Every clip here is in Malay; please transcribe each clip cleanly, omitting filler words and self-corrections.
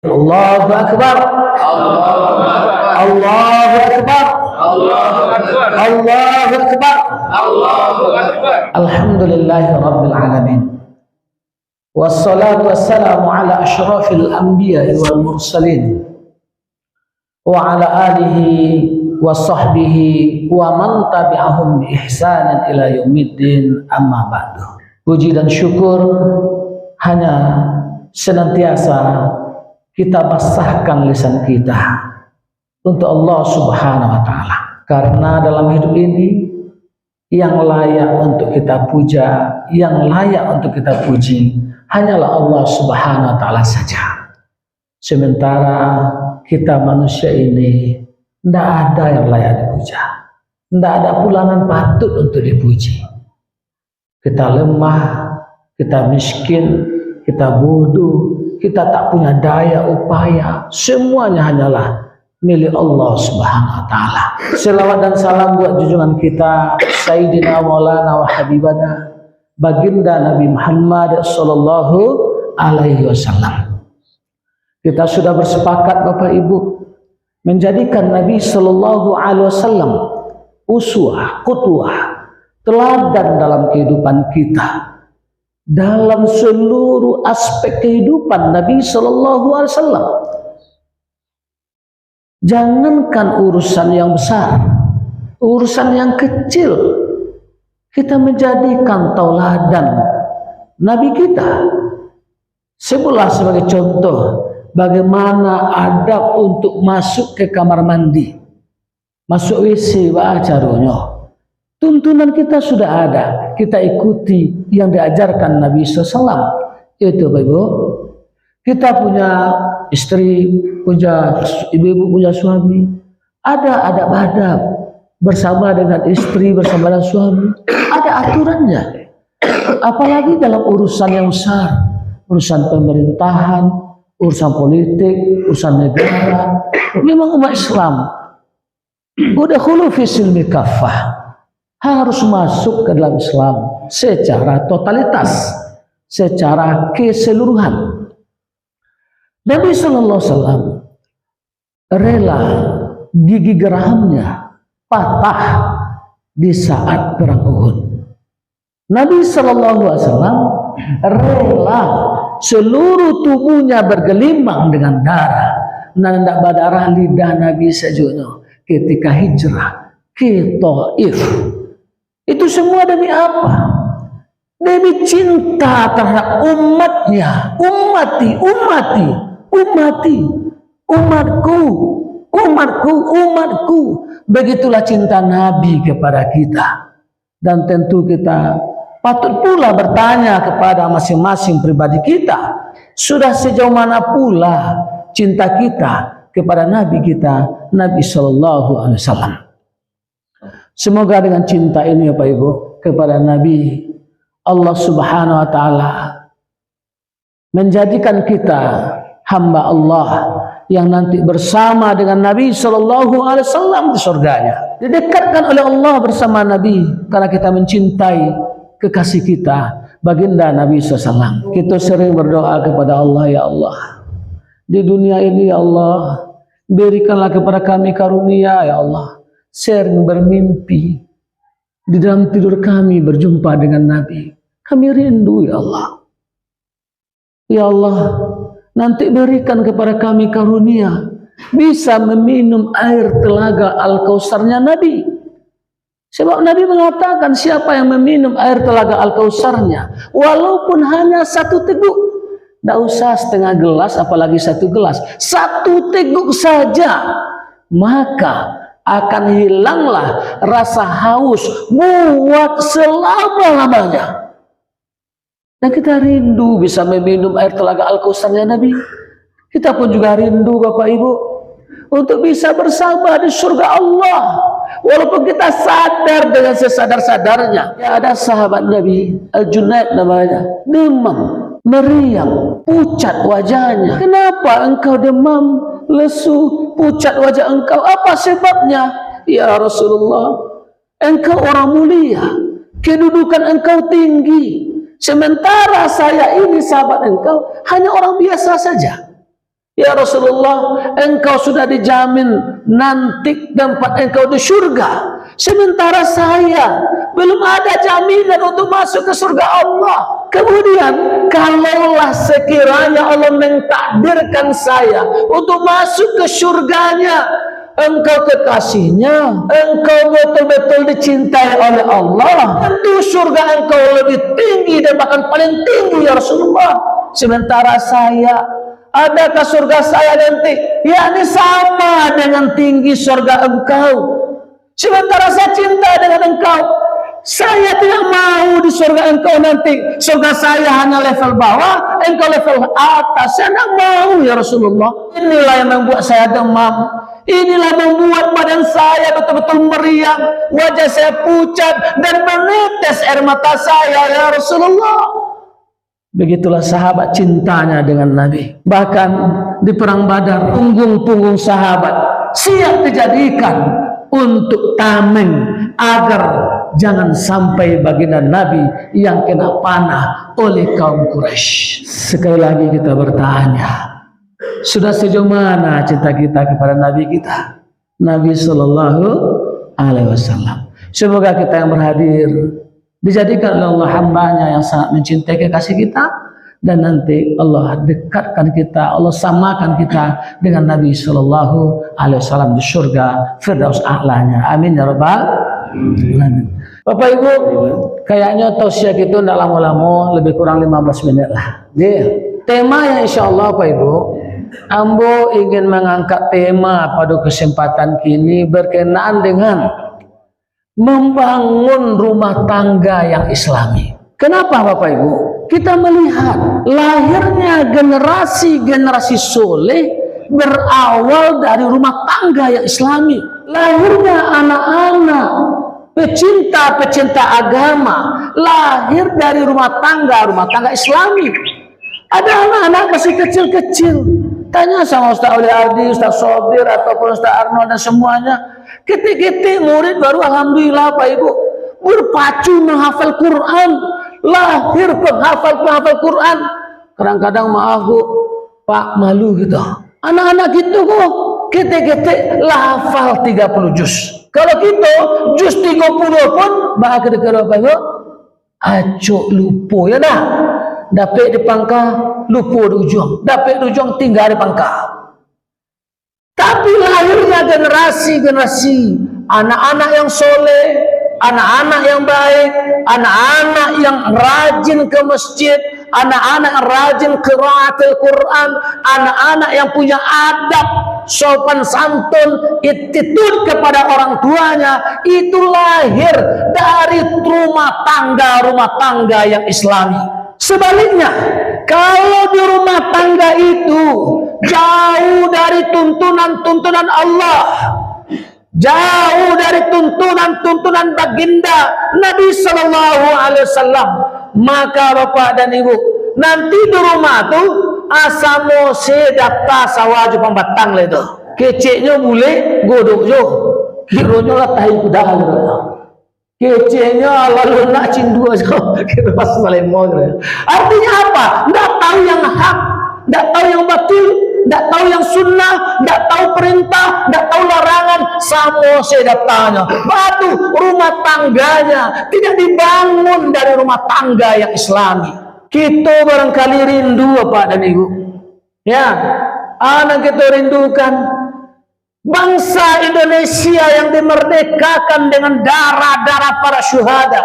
Allahu Akbar. Allahu Akbar. Allahu Akbar. Allahu Akbar. Allahu Akbar. Alhamdulillahi Rabbil Alamin. Wassalatu wassalamu ala ashrafil anbiya'i wal mursalin wa ala alihi wa sahbihi wa man tabi'ahum bi ihsanin ila yaumiddin, amma ba'du. Puji dan syukur hanya senantiasa kita basahkan lisan kita untuk Allah Subhanahu wa Ta'ala, karena dalam hidup ini yang layak untuk kita puja, yang layak untuk kita puji hanyalah Allah Subhanahu wa Ta'ala saja. Sementara kita manusia ini tidak ada yang layak dipuja, tidak ada pula yang patut untuk dipuji. Kita lemah, kita miskin, kita bodoh, kita tak punya daya upaya, semuanya hanyalah milik Allah Subhanahu wa Ta'ala. Selawat dan salam buat junjungan kita Sayyidina Maulana wa Habibana Baginda Nabi Muhammad sallallahu alaihi wasallam. Kita sudah bersepakat Bapak Ibu menjadikan Nabi sallallahu alaihi wasallam uswah, qudwah, teladan dalam kehidupan kita. Dalam seluruh aspek kehidupan Nabi sallallahu alaihi wasallam. Jangankan urusan yang besar, urusan yang kecil, kita menjadikan tauladan Nabi kita. Sebelah sebagai contoh bagaimana adab untuk masuk ke kamar mandi, masuk WC, caranya. Tuntunan kita sudah ada, kita ikuti yang diajarkan Nabi SAW. Itu Bapak Ibu, kita punya istri, punya ibu-ibu, punya suami, ada adab-adab bersama dengan istri, bersama dengan suami, ada aturannya. Apalagi dalam urusan yang besar, urusan pemerintahan, urusan politik, urusan negara. Memang umat Islam udah khulu fi silmi kafah, harus masuk ke dalam Islam secara totalitas, secara keseluruhan. Nabi sallallahu alaihi wasallam rela gigi gerahamnya patah di saat perang Uhud. Nabi sallallahu alaihi wasallam rela seluruh tubuhnya bergelimang dengan darah. Nandak berdarah lidah Nabi sejunya ketika hijrah ke Taif. Itu semua demi apa? Demi cinta terhadap umatnya. Umatku. Begitulah cinta Nabi kepada kita. Dan tentu kita patut pula bertanya kepada masing-masing pribadi kita, sudah sejauh mana pula cinta kita kepada Nabi kita, Nabi Sallallahu Alaihi Wasallam. Semoga dengan cinta ini Bapak Ibu kepada Nabi, Allah Subhanahu wa Ta'ala menjadikan kita hamba Allah yang nanti bersama dengan Nabi Sallallahu Alaihi Wasallam di surganya. Didekatkan oleh Allah bersama Nabi karena kita mencintai kekasih kita, baginda Nabi SAW. Kita sering berdoa kepada Allah, ya Allah, di dunia ini ya Allah, berikanlah kepada kami karunia ya Allah. Sering bermimpi di dalam tidur kami berjumpa dengan Nabi. Kami rindu ya Allah. Ya Allah, nanti berikan kepada kami karunia bisa meminum air telaga Al-Kautsarnya Nabi. Sebab Nabi mengatakan siapa yang meminum air telaga Al-Kautsarnya walaupun hanya satu teguk, tidak usah setengah gelas apalagi satu gelas, satu teguk saja, maka akan hilanglah rasa haus buat selama-lamanya. Dan kita rindu bisa meminum air telaga Al-Kautsarnya Nabi. Kita pun juga rindu Bapak Ibu untuk bisa bersama di surga Allah. Walaupun kita sadar dengan sesadar-sadarnya. Ya, ada sahabat Nabi, Al-Junaid namanya, demam, meriang, pucat wajahnya. Kenapa engkau demam, lesu, pucat wajah engkau? Apa sebabnya? Ya Rasulullah, engkau orang mulia, kedudukan engkau tinggi, sementara saya ini sahabat engkau hanya orang biasa saja. Ya Rasulullah, engkau sudah dijamin nanti tempat engkau di surga, sementara saya belum ada jaminan untuk masuk ke surga Allah. Kemudian kalaulah sekiranya Allah mentakdirkan saya untuk masuk ke surganya, engkau kekasihnya, engkau betul-betul dicintai oleh Allah, tentu surga engkau lebih tinggi dan bahkan paling tinggi ya Rasulullah. Sementara saya, adakah surga saya nanti yakni sama dengan tinggi surga engkau? Sementara saya cinta dengan engkau, saya tidak mau di surga engkau nanti surga saya hanya level bawah, engkau level atas. Saya tidak mau ya Rasulullah. Inilah yang membuat saya demam, inilah membuat badan saya betul-betul meriang, wajah saya pucat dan menetes air mata saya ya Rasulullah. Begitulah sahabat cintanya dengan Nabi. Bahkan di perang Badar, punggung-punggung sahabat siap dijadikan untuk tameng agar jangan sampai baginda Nabi yang kena panah oleh kaum Quraisy. Sekali lagi kita bertanya, sudah sejauh mana cinta kita kepada Nabi kita, Nabi Sallallahu Alaihi Wasallam? Semoga kita yang berhadir dijadikan oleh Allah hambanya yang sangat mencintai kekasih kita, dan nanti Allah dekatkan kita, Allah samakan kita dengan Nabi Sallallahu Alaihi Wasallam di surga Firdaus A'lanya. Amin ya Rabbal Alamin. Bapak Ibu, kayaknya tausiah itu tidak lama-lama, lebih kurang 15 menit lah. Tema yang insya Allah Bapak Ibu, Ambo ingin mengangkat tema pada kesempatan kini berkenaan dengan membangun rumah tangga yang islami. Kenapa Bapak Ibu? Kita melihat lahirnya generasi-generasi soleh berawal dari rumah tangga yang islami. Lahirnya anak-anak pecinta-pecinta agama lahir dari rumah tangga islami. Ada anak-anak masih kecil-kecil. Tanya sama Ustaz Uli Ardi, Ustaz Sobir, ataupun Ustaz Arnold dan semuanya. Ketik-ketik murid baru alhamdulillah Pak Ibu berpacu menghafal Quran, lahir penghafal Quran. Kadang-kadang maaf Bu, Pak, malu gitu. Anak-anak gitu kok ketik-ketik hafal 30 juz. Kalau kita juz 30 pun bahkan dekat Pak Ibu acok lupa ya dah. Dapat di pangkah lupa di ujung, dapat di ujung tinggal di pangkah. Tapi lahirnya generasi-generasi anak-anak yang soleh, anak-anak yang baik, anak-anak yang rajin ke masjid, anak-anak yang rajin qiraatul Quran, anak-anak yang punya adab, sopan santun, attitude kepada orang tuanya. Itu lahir dari rumah tangga yang islami. Sebaliknya, kalau di rumah tangga itu jauh dari tuntunan-tuntunan Allah, jauh dari tuntunan-tuntunan baginda Nabi Sallallahu Alaihi Wasallam, maka Bapak dan Ibu, nanti di rumah tuh asamo sedapta sawaju pembatang lah itu. Keceknya boleh godok jo, gironya lah tahi kuda gitu. Keceknya lalu nak cindu aja, kita pas Sulaiman. Artinya apa? Tidak tahu yang hak, tidak tahu yang batil, tidak tahu yang sunnah, tidak tahu perintah, tidak tahu larangan. Sama sedaptanya. Batu rumah tangganya tidak dibangun dari rumah tangga yang islami. Kita barangkali rindu Bapak dan Ibu. Ya, anak kita rindukan bangsa Indonesia yang dimerdekakan dengan darah-darah para syuhada,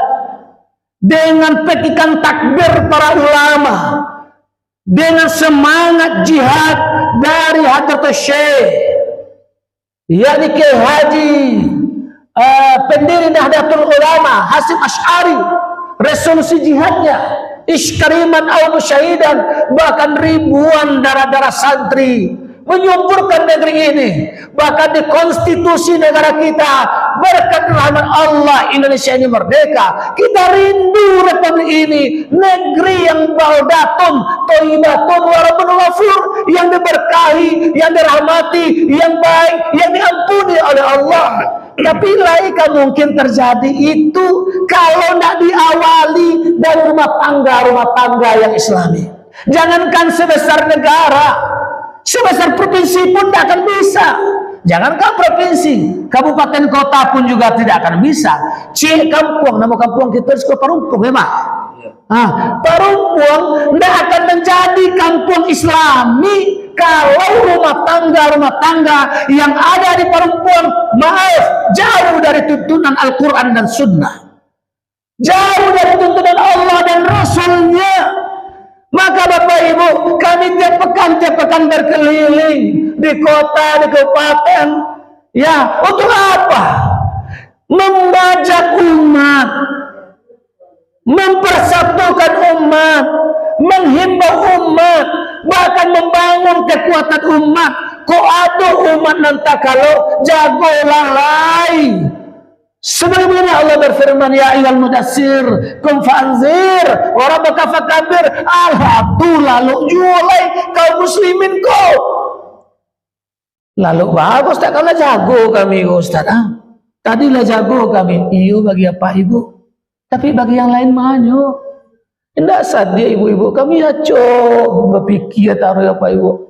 dengan petikan takbir para ulama, dengan semangat jihad dari Hadratus Syekh, yakni Kiai Haji pendiri Nahdlatul Ulama Hasyim Asy'ari. Resolusi jihadnya iskariman au musyahidan, bahkan ribuan darah-darah santri menyuburkan negeri ini. Bahkan di konstitusi negara kita, berkat rahmat Allah Indonesia ini merdeka. Kita rindu republik ini, negeri yang baldatun thayyibatun wa rabbun ghafur, yang diberkahi, yang dirahmati, yang baik, yang diampuni oleh Allah. Tapi laika mungkin terjadi itu kalau tidak diawali dari rumah tangga yang islami. Jangankan sebesar negara, Sebesar provinsi pun tidak akan bisa. Jangankan provinsi, kabupaten kota pun juga tidak akan bisa. Cik kampung, nama kampung kita sekolah Parumpung memang. Parumpung tidak akan menjadi kampung Islami kalau rumah tangga yang ada di Parumpung, maaf, jauh dari tuntunan Al-Quran dan Sunnah, jauh dari tuntunan Allah dan Rasulnya. Maka Bapak Ibu, kami tiap pekan berkeliling di kota, di kabupaten, ya, untuk apa? Membajak umat, mempersatukan umat, menghimbau umat, bahkan membangun kekuatan umat. Kok ada umat nanti kalau jago lalai. Sebelumnya Allah berfirman, ya ayyuhal mudassir qum fa'anzir wa rabbaka fakabbir. Lalu julai kaum muslimin kau. Lalu bagus tak kalau jago kami Ustaz. Tadilah jago kami. Iyo bagi apa Ibu? Tapi bagi yang lain manyo. Tidak sadia ibu-ibu kami ya berpikir taruh apa Ibu.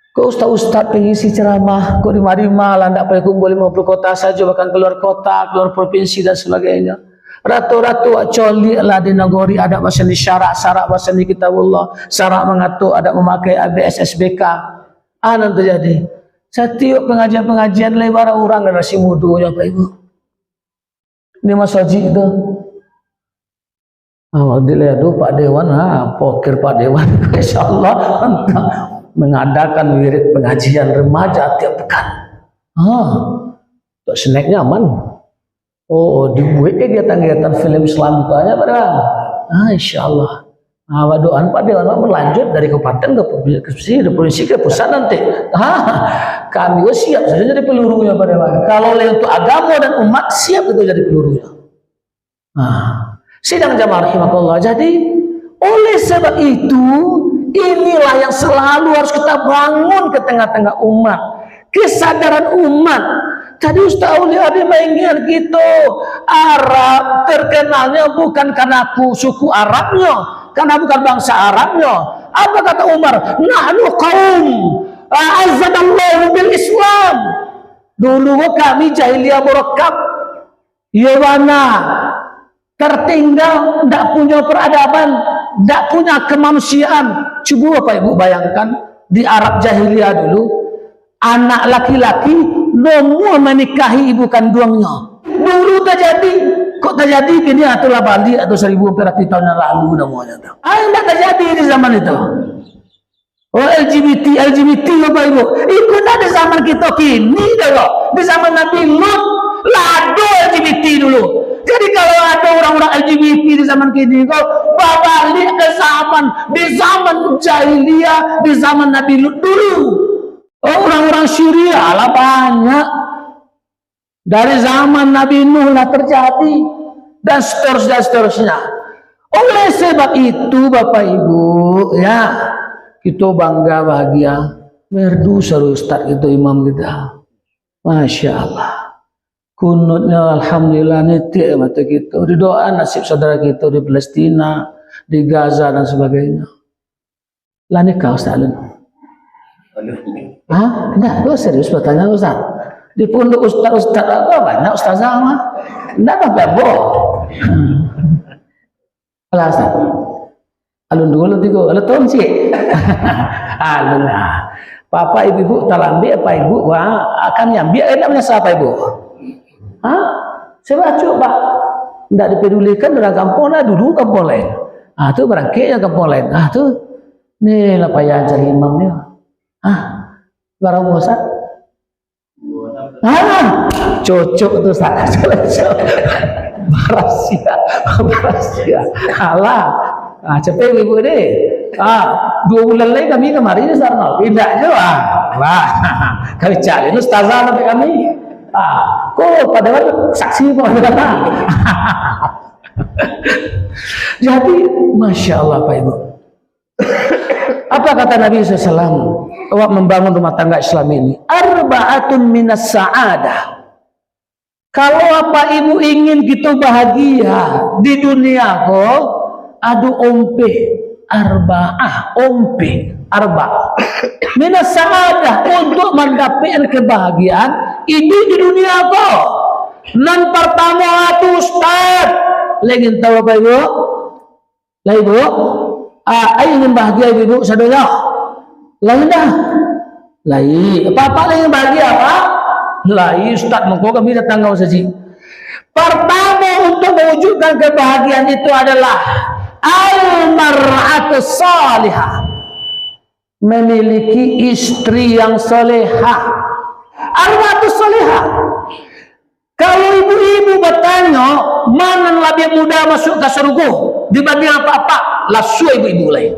Kau ustaz pengisi ceramah, kau di mana tidak boleh kumpul 50 kota saja, bahkan keluar kota, keluar provinsi dan sebagainya. Ratu-ratu coli lah di negeri ada bahasa di syarak bahasa di kitabullah, syarak mengatur ada memakai ABS SBK. Nanti terjadi. Setiap pengajian lebar orang generasi muda Pak Ibu. Ini Mas Haji itu. Dilihat Pak Dewan, pokir Pak Dewan, insyaallah mengadakan wirid pengajian remaja tiap pekan. Untuk snack nyaman. Di kegiatan-kegiatan film Islam itu aja pada. Insyaallah. Doaan Pak Dewan berlanjut dari kabupaten ke provinsi ke pusat nanti. Kami siap saja jadi pelurunya Pak Dewan. Kalau untuk agama dan umat siap itu jadi pelurunya. Sidang jamaah rahimakumullah. Jadi oleh sebab itu, inilah yang selalu harus kita bangun ke tengah-tengah umat. Kesadaran umat. Tadi Ustaz Uli ada mainkan gitu. Arab terkenalnya bukan karena suku Arabnya, karena bukan bangsa Arabnya. Apa kata Umar? Nahnu qaum azzadallahu bil Islam. Dulu kami jahiliyah murakkab. Yawana tertinggal, tidak punya peradaban, tidak punya kemanusiaan. Coba Pak Ibu bayangkan di Arab jahiliyah dulu, anak laki-laki nomor menikahi ibu kandungnya. Dulu terjadi, kok terjadi gini atulah balik atau 1000 tahun yang lalu namanya. Tidak terjadi di zaman itu. LGBT Bapak Ibu, ikut ada zaman kita kini dulu. Di zaman Nabi Lut, lado LGBT dulu. Jadi kalau ada orang-orang LGBT di zaman kini, kau balik ke di zaman jahiliyah, di zaman Nabi Lut dulu. Orang-orang Syria lah banyak. Dari zaman Nabi Nuh lah terjadi. Dan seterusnya. Oleh sebab itu Bapak Ibu, ya, kita bangga bahagia. Merdu seru Ustaz itu imam kita. Masya Allah. Kunutnya alhamdulillah nitik mata kita. Di doa nasib saudara kita di Palestina, di Gaza dan sebagainya. Lah nikah Ustaz Alun. Enggak, lu serius bertanya Ustaz. Di pondok Ustaz apa banyak ustazah mah. Enggak apa boh. Alah Ustaz. Alun dulu tiga, alun tahun sih. Alun lah. Papa ibu talambi apa ibu? Wah, akan nyambi namanya siapa ibu? Saya coba tidak dipedulikan dengan kampung lah, dulu kampung lain. Itu berangkatnya kampung lain. Tuh nih lah payah cari imamnya. Barang Ustaz. Cocok tuh Ustaz. Barasia. Alah. Cepet ibu deh. 2 bulan lagi kami kemarin di sana. Tidak juga. Kami cari ustazah nanti kami. Kok padahal saksi pengadilan. Jadi Masya Allah Pak Ibu. Apa kata Nabi SAW membangun rumah tangga Islam ini? Arba'atun minas sa'adah. Kalau apa Ibu ingin kita bahagia di dunia kok, adu ompe, arba'ah, minas sa'adah, untuk mendapatkan kebahagiaan ini di dunia kau. Nan pertama tu Ustaz, lagi tahu apa ibu? Lah ibu, ingin bahagia ibu saudara. Lain dah. Lain. Apa lagi bahagia apa? Lain Ustaz, mengko kami datang kau saja. Pertama untuk mewujudkan kebahagiaan itu adalah al-mar'atu salihah, memiliki istri yang solehah. Al-mar'atu salihah. Kalau ibu-ibu bertanya mana lebih mudah masuk ke surga dibanding apa-apa, lasu ibu-ibu lain.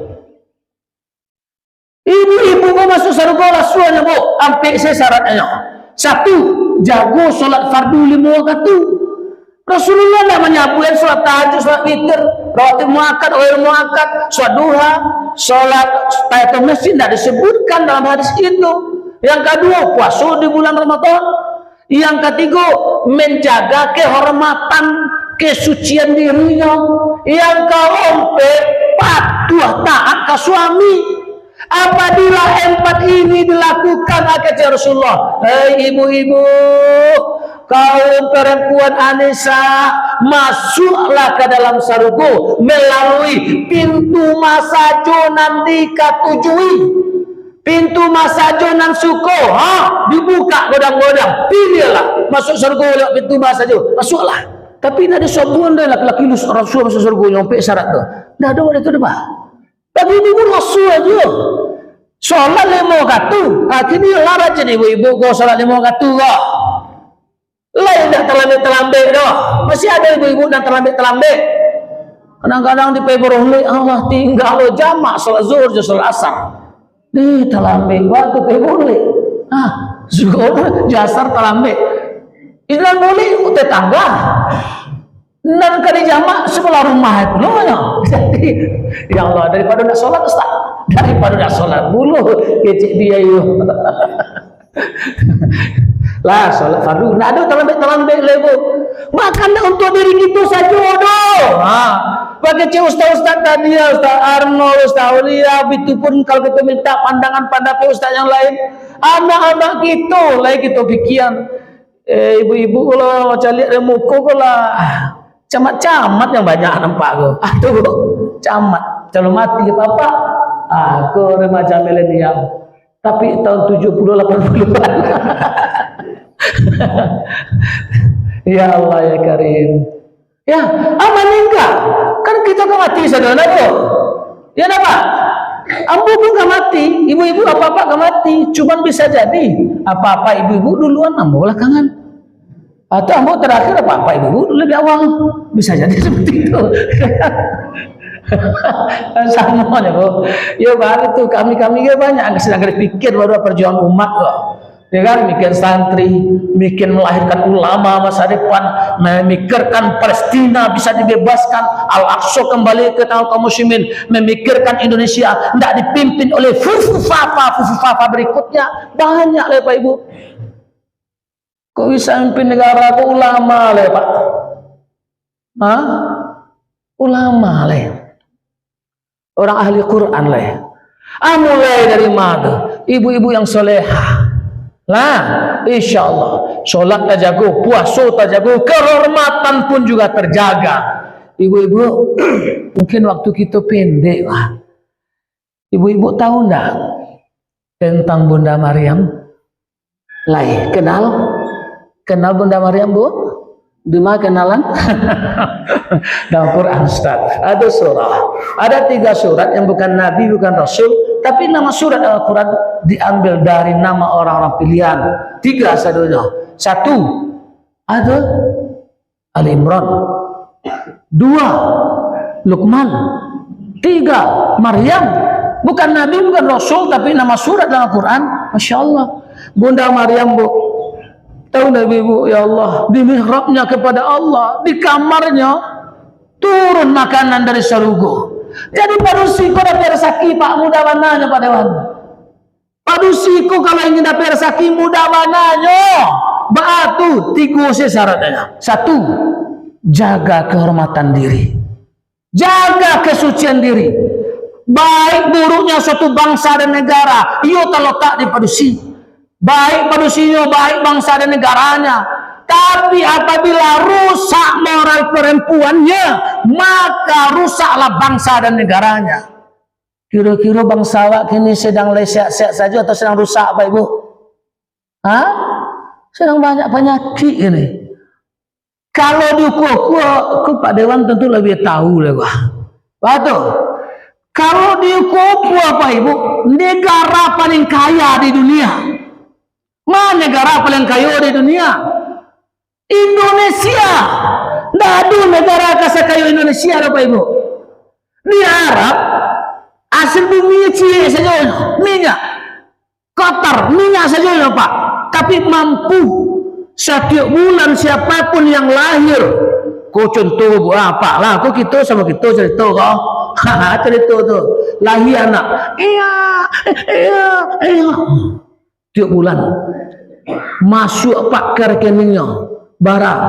Ibu-ibu mau masuk surga lasu aja bu, sampai saya syaratnya. Satu, jago solat fardu 5 waktu. Rasulullah tidak menyabuin sholat tahajud, sholat witir, rawatib muakkad, ghair muakkad, sholat duha, sholat tahiyatul masjid tidak disebutkan dalam hadis itu. Yang kedua, puasa di bulan Ramadan. Yang ketiga, menjaga kehormatan, kesucian dirinya. Yang keempat, patuh taat ke suami. Apabila 4 ini dilakukan kata Rasulullah, hei ibu-ibu, kaum perempuan Anissa, masuklah ke dalam surga melalui pintu masajo nanti katujui. Pintu masajo nan suko, dibuka godang-godang, pilihlah masuk surga lewat pintu masajo, masuklah. Tapi nak disebut dah laki-laki Rasul masuk surga nyampe syarat tu. Dah ada itu dah. Tapi ibu Rasul aja. Solat 5 waktu. Akhirnya larang je ibu-ibu kau solat 5 waktu kau. Lain dah terlambat dah. Masih ada ibu-ibu dah terlambat. Kadang-kadang di peberohli Allah tinggal lo jamak solat zuhur je solat asar. Di terlambat waktu peberohli. Zuhur jasar terlambat. Ilan boleh tetangga. Dan kali jamak sebelah rumah itu loh. Jadi ya Allah, daripada nak solat Ustaz, daripada nak solat bulu kecik dia itu. Lah solat fardu nak ada terlambat lebo. Makan untuk diri kita saja doh. Bagi ustaz-ustaz tadi ya, Ustaz Arno, Ustaz Aulia, itu pun kalau kita minta pandangan pada ustaz yang lain, anak-anak kita lagi kita pikiran. Ibu-ibu kalau macam lihat muka kalau camat-camat yang banyak nampak aku. Tuh camat, calon mati apa-apa. Aku remaja milenial. Tapi tahun 70-80-an. Ya Allah ya Karim. Ya, meninggal. Kan kita kan mati saudara tuh. Ya apa? Ambu pun gak mati, ibu-ibu apa-apa gak mati. Cuman bisa jadi apa-apa ibu-ibu duluan, ambu belakangan. Atau ambo terakhir apa ibu lebih awal, bisa jadi seperti itu. Sama ya bu. Ya baru itu kami ya banyak sedang berpikir baru perjuangan umat loh. Ya kan, mikir santri, mikir melahirkan ulama masa depan, memikirkan Palestina bisa dibebaskan, Al-Aqsa kembali ke tangan kaum muslimin, memikirkan Indonesia tidak dipimpin oleh fufufafa berikutnya, banyak lah Pak Ibu. Kok bisa mimpin negara kok ulama lah Pak? Ulama lah, orang ahli Quran lah. Mulai dari mana? Ibu-ibu yang solehah. Lah, insya Allah, sholat terjaga, puasa terjaga, kehormatan pun juga terjaga. Ibu-ibu, mungkin waktu kita pendek lah. Ibu-ibu tahu enggak tentang Bunda Maryam? Lai, kenal Bunda Maryam bu? Di mana kenalan? Dalam Quran Ustaz, ada surah, ada 3 surat yang bukan Nabi, bukan Rasul, tapi nama surat Al-Quran diambil dari nama orang-orang pilihan. 3 sadunya. 1 ada Al-Imran, 2 Luqman, 3 Maryam. Bukan Nabi, bukan Rasul, tapi nama surat dalam Al-Quran. Masya Allah. Bunda Maryam bu, tahu Nabi bu, ya Allah, di mihrabnya kepada Allah, di kamarnya turun makanan dari surga. Jadi padusiku dapat rezeki Pak mudah mananya Pak Dewan. Padusiku kalau ingin dapat rezeki mudah mananya. Batu 3 syaratnya. 1, jaga kehormatan diri, jaga kesucian diri. Baik buruknya suatu bangsa dan negara, ia terletak di padusi. Baik padusinya, baik bangsa dan negaranya. Tapi apabila rusak moral perempuannya, maka rusaklah bangsa dan negaranya. Kira-kira bangsa awak kini sedang lesak-lesak saja atau sedang rusak, Pak Ibu? Hah? Sedang banyak penyakit ini. Kalau diukur, Pak Dewan tentu lebih tahu lah, Pak. Betul. Kalau diukur Pak Ibu, negara paling kaya di dunia. Mana negara paling kaya di dunia? Indonesia. Tidak ada negara kaya kaya Indonesia, Pak Ibu. Di Arab, hasil bumi cilik saja, minyak. Qatar, minyak saja, Pak. Tapi mampu setiap bulan siapapun yang lahir, kau contoh apa lah, kau kita sama kita cerita kau, cerita tu, lahir anak, tiap bulan masuk pak ke rekeningnya barang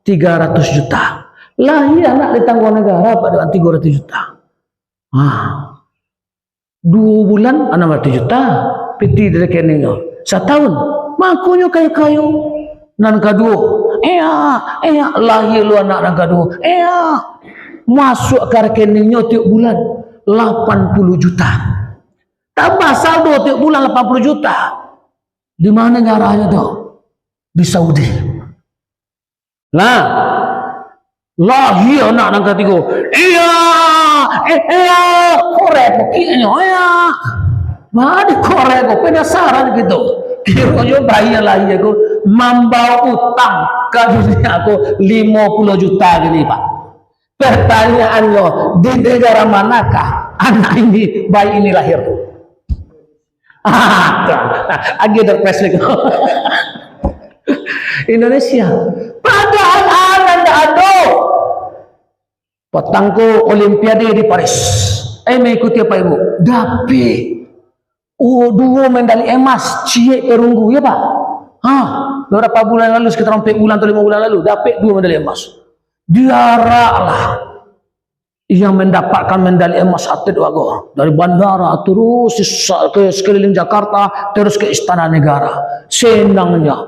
300 juta, lahir anak ditanggung negara pada 300 juta, 2 bulan 600 juta, piti di rekeningnya, setahun. Makunya kayu-kayu nan kedua, lahir lu anak nan kedua, masuk ke rekeningnya tiap bulan 80 juta. Tambah saldo tiap bulan 80 juta. Di mana negaranya tuh? Di Saudi. Nah, lahir anak nan ketiga, korek pokoknya, mana korek kok penasaran gitu. Kira-kira bayi yang lahir aku membawa utang ke dunia aku 50 juta gini Pak. Pertanyaannya, di negara manakah anak ini, bayi ini lahir? Agak preslik. Indonesia. Padahal anak ada. Petangku Olimpiade di Paris. Mengikuti apa Ibu? Dapet. 2 medali emas, ciek perunggu ya Pak. Beberapa bulan lalu, sekitar 4 bulan atau 5 bulan lalu, dapat 2 medali emas. Diaraklah yang mendapatkan medali emas atlet wago dari bandara terus ke sekeliling Jakarta, terus ke Istana Negara. Senangnya,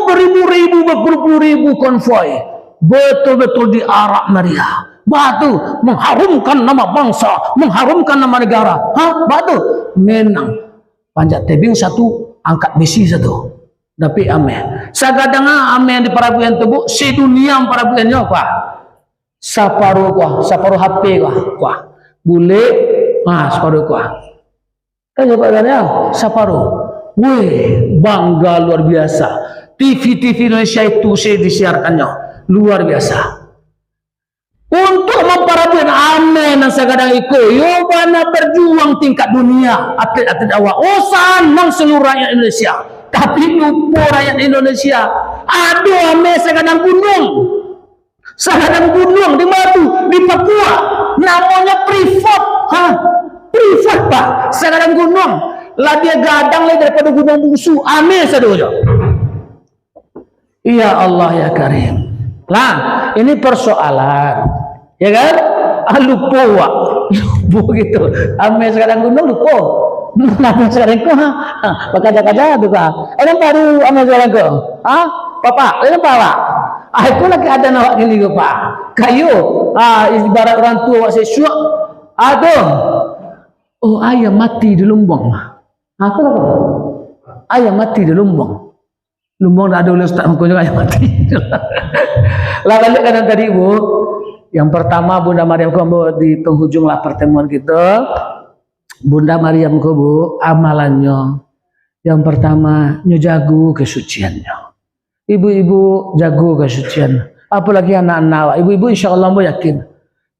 beribu-ribu, berpuluh-ribu konvoi, betul-betul diarak meriah. Batu mengharumkan nama bangsa, mengharumkan nama negara. Batu menang. Panjat tebing 1, angkat besi 1. Tapi ame. Sagadang ame yang di parabuan tebu, sedunia parabuannya Pak. Saparuh HP kuah. Bule, separuh kuah. Kan jawabannya saparuh. Wih, bangga luar biasa. TV Indonesia itu disiarkannya luar biasa. Untuk memparabuan amen yang segadang ikut, mana berjuang tingkat dunia atlet-atlet awak. Senang seluruh rakyat Indonesia. Tapi lupa rakyat Indonesia. Aduh amen segadang gunung. Segadang gunung di Batu, di Papua. Namanya privat. Privat Pak. Segadang gunung. Lah dia gadang lagi daripada gunung musuh. Amin sadojo. Ya Allah ya Karim. Lah, ini persoalan. Ya kan? Lupa gitu. Ame sekarang gunung lupa. Ame sekarang kok bakaja-kaja tuh Kak. Baru ame sekarang kok. Papa, ini apa? Aku lagi ada nawak gini kok Pak. Kayu, ibarat orang tua saya syuk. Aduh. Ayam mati di lumbung. Aku lah kok. Ayam mati di lumbung. Lumbung tak ada oleh Ustaz hukumnya ayam mati. Lah balik kan tadi Bu. Yang pertama Bunda Maryam Bu, di penghujung lah pertemuan kita. Bunda Maryam Bu, amalannya. Yang pertama, nyojagu kesuciannya. Ibu-ibu jago kesucian. Apalagi anak-anak. Ibu-ibu insya Allah yakin.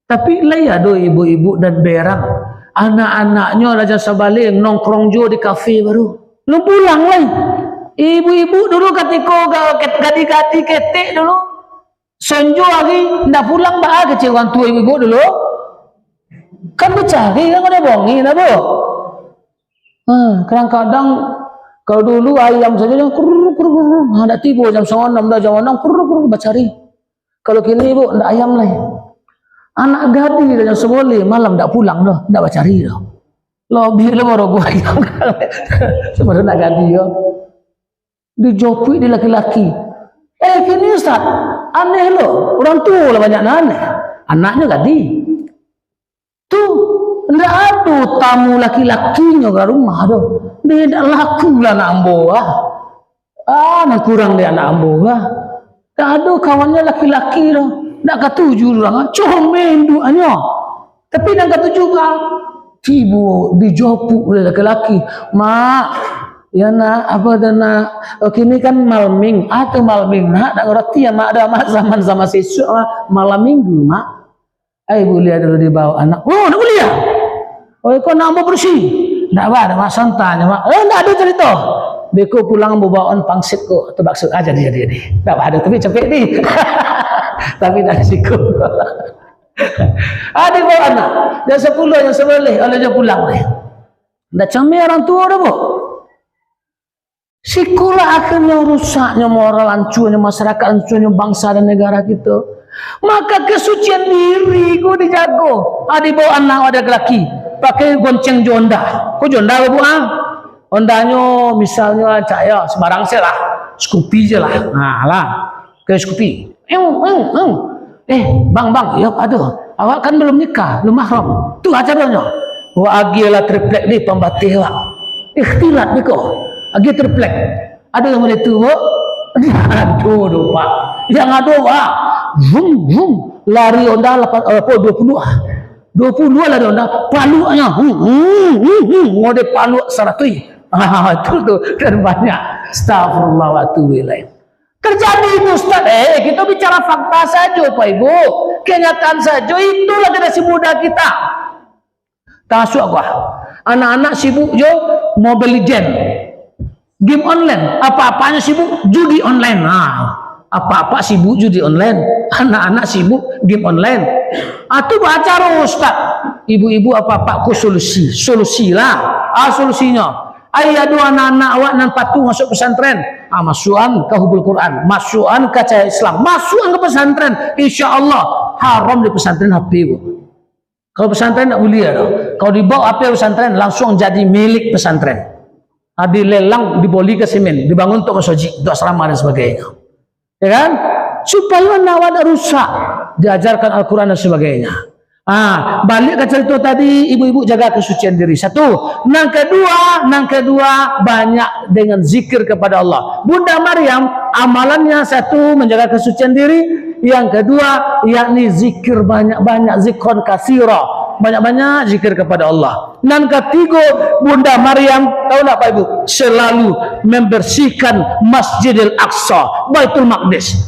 Tapi lah ya do ibu-ibu dan berang. Anak-anaknya raja sabaling nongkrong jo di kafe baru. Lu pulang lah. Ibu-ibu dulu ketika gadi-gadi ketek dulu. Senjo lagi, ndak pulang bah kecil orang tua ibu dulu. Kan bercari kan ada bongi, nah Bu. Kadang-kadang kalau dulu ayam saja yang ada tiba jam 9 dah jam 6 bercari. Kalau kini Bu ndak ayam lah. Anak gadi dah yang seboleh malam tak pulang dah, tak cari dah. Lobi lah baru gua ayam. Sebenarnya nak gadi ya. Dijopui di laki-laki. Kini Ustaz, aneh loh. Orang tua lah banyak aneh. Anaknya gadi. Tuh, ndak ada tamu laki-lakinya ke rumah tu. Dia tak laku lah nak ambo lah. Nak kurang dia anak ambo lah. Tak ada kawannya laki-laki tu. Tak ketuju orang. Comel duanya. Tapi nak ketuju kan? Ibu dijopuk oleh laki-laki. Mak, ya nak apa dah nak? Kini kan malam minggu. Atau malam minggu nak? Tak ngerti ya mak ada mak zaman sama siswa malam minggu mak. Ibu lihat dulu di bawah anak. Oh, nak kuliah? Oh, kau nak ambil bersih? Tak ada mak santai mak. Tak ada cerita. Beko pulang bawaan pangsit ko atau bakso aja dia. Tak ada tapi capek ni. Tapi dah siku. Ada bawa anak. Yang 10 yang seboleh oleh dia pulang dia. Dah camai orang tua dah bu. Sikulah akhirnya rusaknya moral, hancurnya masyarakat, hancurnya bangsa dan negara kita. Maka kesucian diri ku dijago. Ada bawa anak ada lelaki pakai gonceng jonda. Kau jonda bu Hondanya misalnya caya sembarang saya lah, Scoopy je lah. Nah lah, ke Scoopy. Bang, ya ada. Awak kan belum nikah, belum mahram. Tu acaranya. Wa agilah triplek ni pembatih awak. Ikhtilat ni kau. Agi triplek. Ada yang boleh tu, bu? Aduh, Pak. Yang ada, Pak. Vum. Lari Honda 20 lari Honda. Palunya. Ngode palu 100. Itu dan banyak. Astagfirullah wa atubu ilaih. Terjadi itu Ustaz. Kita bicara fakta saja Pak Ibu. Kenyataan saja. Itulah generasi muda kita. Tasuk apa? Anak-anak sibuk je Mobile Legend. Game online. Apa-apanya sibuk judi online. Apa-apa sibuk judi online. Anak-anak sibuk game online. Itu baca Ustaz. Ibu-ibu apa-apa ku solusi lah. Solusinya. Ayah dua anak-anak awak nan patuh masuk pesantren. Masukan ke hubul Quran, masukan ke cahaya Islam, masukan ke pesantren. Insya Allah haram di pesantren HP bu. Kalau pesantren tak boleh ada. Kalau dibawa HP pesantren langsung jadi milik pesantren. Dilelang, diboli ke semen, dibangun untuk masjid, untuk asrama dan sebagainya. Ya kan? Supaya anak awak tak rusak, diajarkan Al-Quran dan sebagainya. Balik ke cerita tadi, ibu-ibu jaga kesucian diri. Satu. Nang kedua banyak dengan zikir kepada Allah. Bunda Maryam amalannya satu menjaga kesucian diri, yang kedua yakni zikir banyak-banyak, zikron kasira, banyak-banyak zikir kepada Allah. Nang ketiga Bunda Maryam tahu tak Pak Ibu, selalu membersihkan Masjidil Aqsa, Baitul Maqdis.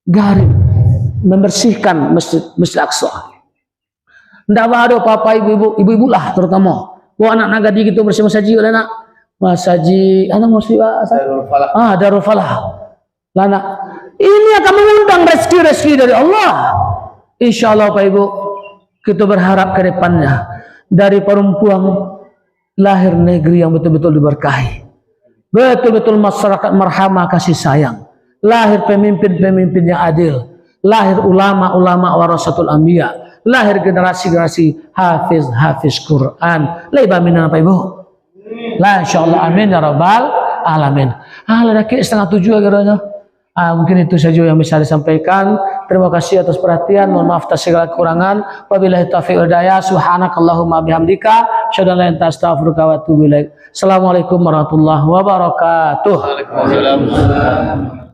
Garing membersihkan Masjid Aqsa. Tidak ada apa-apa ibu-ibu lah terutama. Wah anak-anak gadi gitu bersih masaji oleh anak. Masaji anak musibah. Darul Falah. Anak. Ini akan mengundang rezeki dari Allah. Insya Allah Pak Ibu. Kita berharap ke depannya. Dari perempuan lahir negeri yang betul-betul diberkahi. Betul-betul masyarakat marhamah kasih sayang. Lahir pemimpin-pemimpin yang adil. Lahir ulama-ulama warasatul anbiya. Lahir generasi-generasi hafiz Quran. Laiba minan Pak Ibu. La insyaallah amin ya rabbal alamin. Lagi 6:30 akhirnya. Mungkin itu saja yang bisa disampaikan. Terima kasih atas perhatian. Mohon maaf atas segala kekurangan. Wabillahi taufiq wal hidayah. Subhanakallahumma bihamdika asyhadu an la ilaha illa anta astaghfiruka wa atubu ilaik. Assalamualaikum warahmatullahi wabarakatuh. Waalaikumsalam.